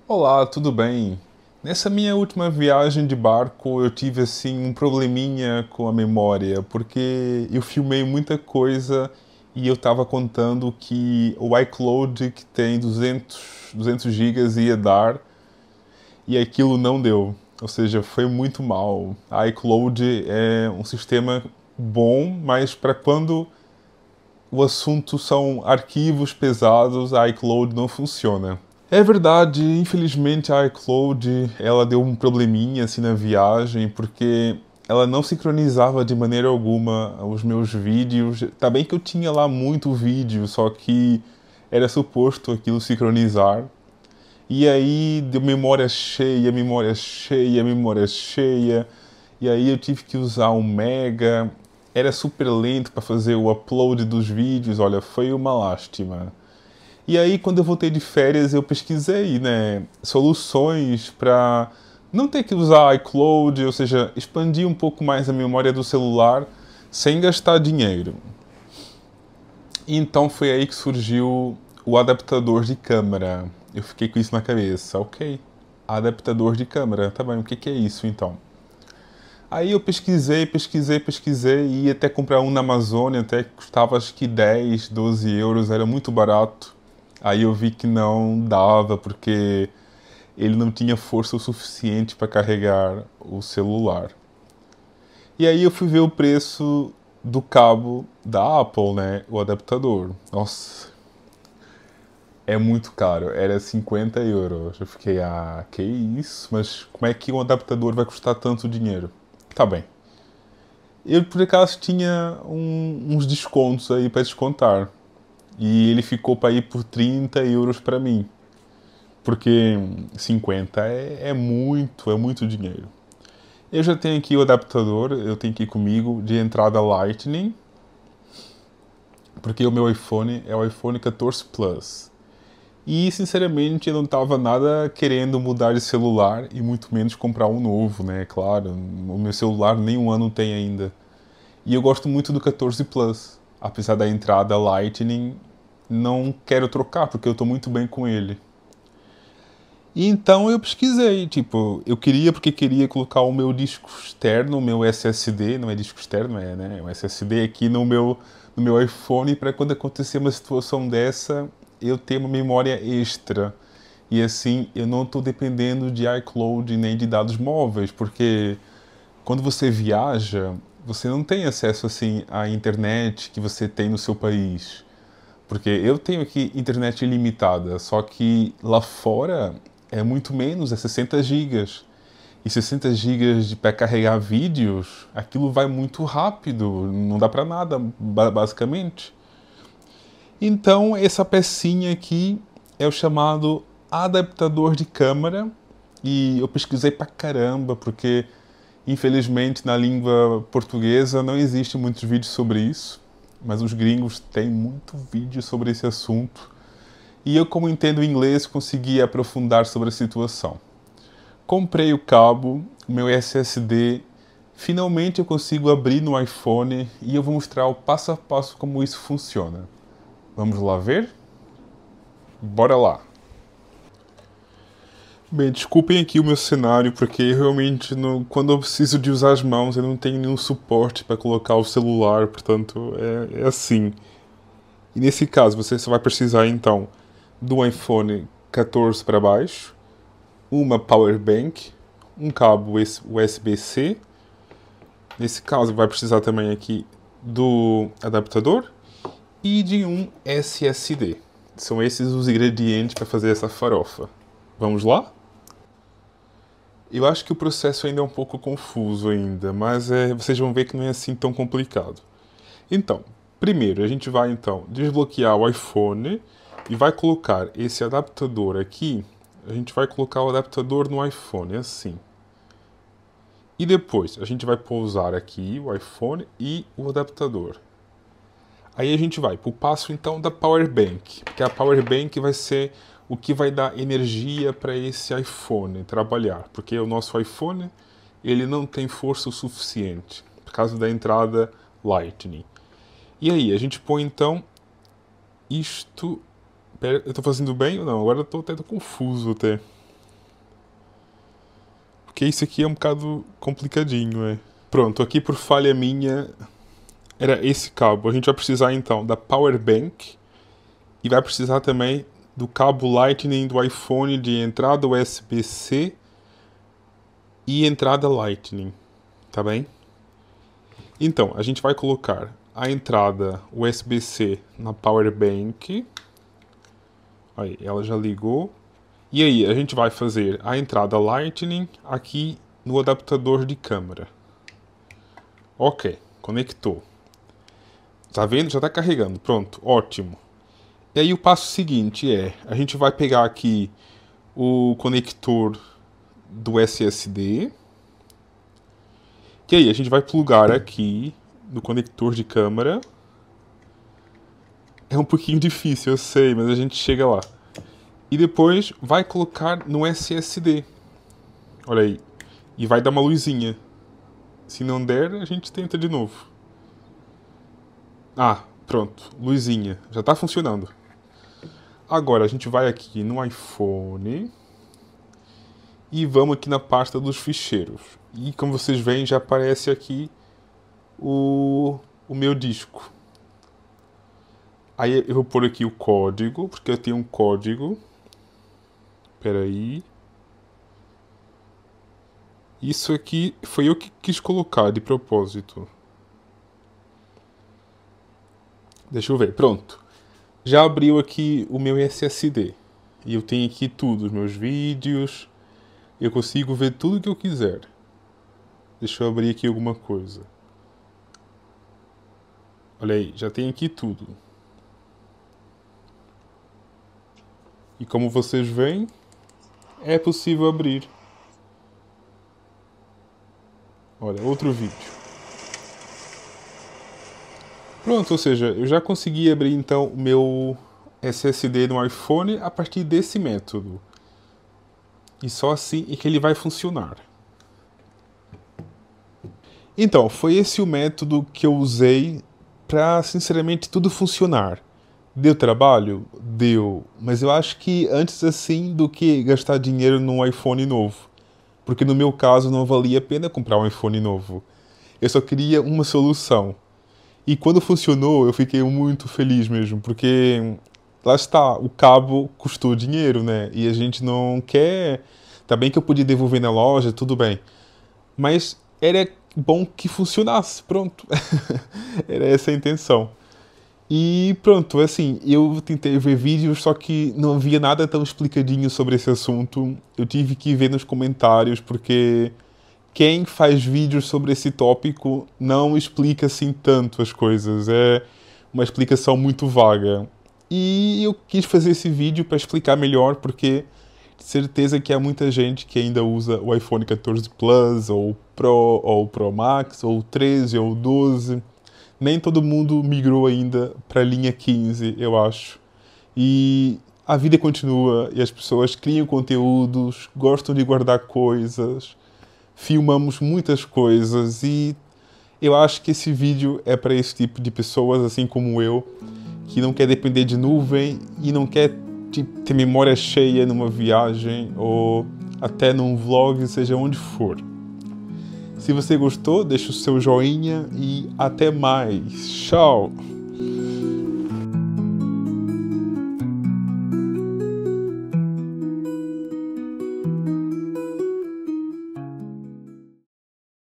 Olá, tudo bem? Nessa minha última viagem de barco, eu tive assim um probleminha com a memória, porque eu filmei muita coisa e eu estava contando que o iCloud que tem 200 gigas ia dar e aquilo não deu. Ou seja, foi muito mal. A iCloud é um sistema bom, mas para quando o assunto são arquivos pesados, a iCloud não funciona. É verdade, infelizmente a iCloud ela deu um probleminha assim na viagem, porque ela não sincronizava de maneira alguma os meus vídeos. Tá bem que eu tinha lá muito vídeo, só que era suposto aquilo sincronizar. E aí deu memória cheia, memória cheia, memória cheia. E aí eu tive que usar um Mega. Era super lento para fazer o upload dos vídeos. Olha, foi uma lástima. E aí, quando eu voltei de férias, eu pesquisei, né, soluções para não ter que usar iCloud, ou seja, expandir um pouco mais a memória do celular sem gastar dinheiro. E então foi aí que surgiu o adaptador de câmera. Eu fiquei com isso na cabeça. Ok, adaptador de câmera, tá bem, o que é isso então? Aí eu pesquisei e ia até comprar um na Amazônia, até que custava acho que 10, 12 euros, era muito barato. Aí eu vi que não dava, porque ele não tinha força o suficiente para carregar o celular. E aí eu fui ver o preço do cabo da Apple, né? O adaptador. Nossa, é muito caro. Era 50 euros. Eu fiquei, que isso? Mas como é que um adaptador vai custar tanto dinheiro? Tá bem. Eu por acaso tinha uns descontos aí para descontar. E ele ficou para ir por 30 euros para mim. Porque 50 é muito dinheiro. Eu já tenho aqui o adaptador, eu tenho aqui comigo, de entrada Lightning, porque o meu iPhone é o iPhone 14 Plus. E sinceramente eu não estava nada querendo mudar de celular e muito menos comprar um novo, né? Claro, o meu celular nem um ano tem ainda. E eu gosto muito do 14 Plus. Apesar da entrada Lightning, não quero trocar porque eu estou muito bem com ele. E então eu pesquisei, tipo, eu queria porque queria colocar o meu disco externo, o meu SSD, não é disco externo, é, né, um SSD aqui no meu iPhone para quando acontecer uma situação dessa, eu ter uma memória extra. E assim, eu não estou dependendo de iCloud nem de dados móveis, porque quando você viaja, você não tem acesso assim à internet que você tem no seu país. Porque eu tenho aqui internet ilimitada, só que lá fora é muito menos, é 60 gigas. E 60 gigas para carregar vídeos, aquilo vai muito rápido, não dá para nada, basicamente. Então, essa pecinha aqui é o chamado adaptador de câmera. E eu pesquisei pra caramba, porque infelizmente na língua portuguesa não existe muitos vídeos sobre isso, mas os gringos têm muito vídeo sobre esse assunto. E eu, como entendo inglês, consegui aprofundar sobre a situação. Comprei o cabo, o meu SSD. Finalmente eu consigo abrir no iPhone e eu vou mostrar o passo a passo como isso funciona. Vamos lá ver? Bora lá! Bem, desculpem aqui o meu cenário, porque realmente quando eu preciso de usar as mãos eu não tenho nenhum suporte para colocar o celular, portanto é assim. E nesse caso você só vai precisar então do iPhone 14 para baixo, uma power bank, um cabo USB-C. Nesse caso vai precisar também aqui do adaptador e de um SSD. São esses os ingredientes para fazer essa farofa. Vamos lá? Eu acho que o processo ainda é um pouco confuso ainda, mas vocês vão ver que não é assim tão complicado. Então, primeiro a gente vai então desbloquear o iPhone e vai colocar esse adaptador aqui. A gente vai colocar o adaptador no iPhone, assim. E depois a gente vai pousar aqui o iPhone e o adaptador. Aí a gente vai para o passo então da Power Bank, porque a Power Bank vai ser o que vai dar energia para esse iPhone trabalhar, porque o nosso iPhone ele não tem força o suficiente por causa da entrada Lightning. E aí a gente põe então isto. Pera, eu estou fazendo bem ou não? Agora eu estou até confuso até. porque isso aqui é um bocado complicadinho, é. Pronto, aqui por falha minha era esse cabo. A gente vai precisar então da power bank e vai precisar também do cabo Lightning do iPhone de entrada USB-C e entrada Lightning, tá bem? Então, a gente vai colocar a entrada USB-C na power bank. Aí, ela já ligou. E aí, a gente vai fazer a entrada Lightning aqui no adaptador de câmera. Ok, conectou. Tá vendo? Já tá carregando. Pronto, ótimo. E aí o passo seguinte é, a gente vai pegar aqui o conector do SSD. E aí a gente vai plugar aqui no conector de câmera. É um pouquinho difícil, eu sei, mas a gente chega lá. E depois vai colocar no SSD. Olha aí. E vai dar uma luzinha. Se não der, a gente tenta de novo. Ah, pronto. Luzinha. Já está funcionando. Agora a gente vai aqui no iPhone. E vamos aqui na pasta dos ficheiros. E como vocês veem, já aparece aqui o meu disco. Aí eu vou pôr aqui o código, porque eu tenho um código. Espera aí. Isso aqui foi eu que quis colocar de propósito. Deixa eu ver, pronto. Já abriu aqui o meu SSD. E eu tenho aqui tudo, os meus vídeos. Eu consigo ver tudo que eu quiser. Deixa eu abrir aqui alguma coisa. Olha aí, já tem aqui tudo. E como vocês veem, é possível abrir. Olha, outro vídeo. Pronto, ou seja, eu já consegui abrir então o meu SSD no iPhone a partir desse método. E só assim é que ele vai funcionar. Então, foi esse o método que eu usei para, sinceramente, tudo funcionar. Deu trabalho? Deu. Mas eu acho que antes assim do que gastar dinheiro num iPhone novo. Porque no meu caso não valia a pena comprar um iPhone novo. Eu só queria uma solução. E quando funcionou, eu fiquei muito feliz mesmo, porque lá está, o cabo custou dinheiro, né? E a gente não quer. Tá bem que eu podia devolver na loja, tudo bem. Mas era bom que funcionasse, pronto. Era essa a intenção. E pronto, assim, eu tentei ver vídeos, só que não havia nada tão explicadinho sobre esse assunto. Eu tive que ver nos comentários, porque quem faz vídeos sobre esse tópico não explica assim tanto as coisas. É uma explicação muito vaga. E eu quis fazer esse vídeo para explicar melhor, porque certeza que há muita gente que ainda usa o iPhone 14 Plus, ou o Pro, ou o Pro Max, ou o 13, ou o 12. Nem todo mundo migrou ainda para a linha 15, eu acho. E a vida continua, e as pessoas criam conteúdos, gostam de guardar coisas, filmamos muitas coisas, e eu acho que esse vídeo é para esse tipo de pessoas, assim como eu, que não quer depender de nuvem e não quer ter memória cheia numa viagem ou até num vlog, seja onde for. Se você gostou, deixa o seu joinha e até mais. Tchau!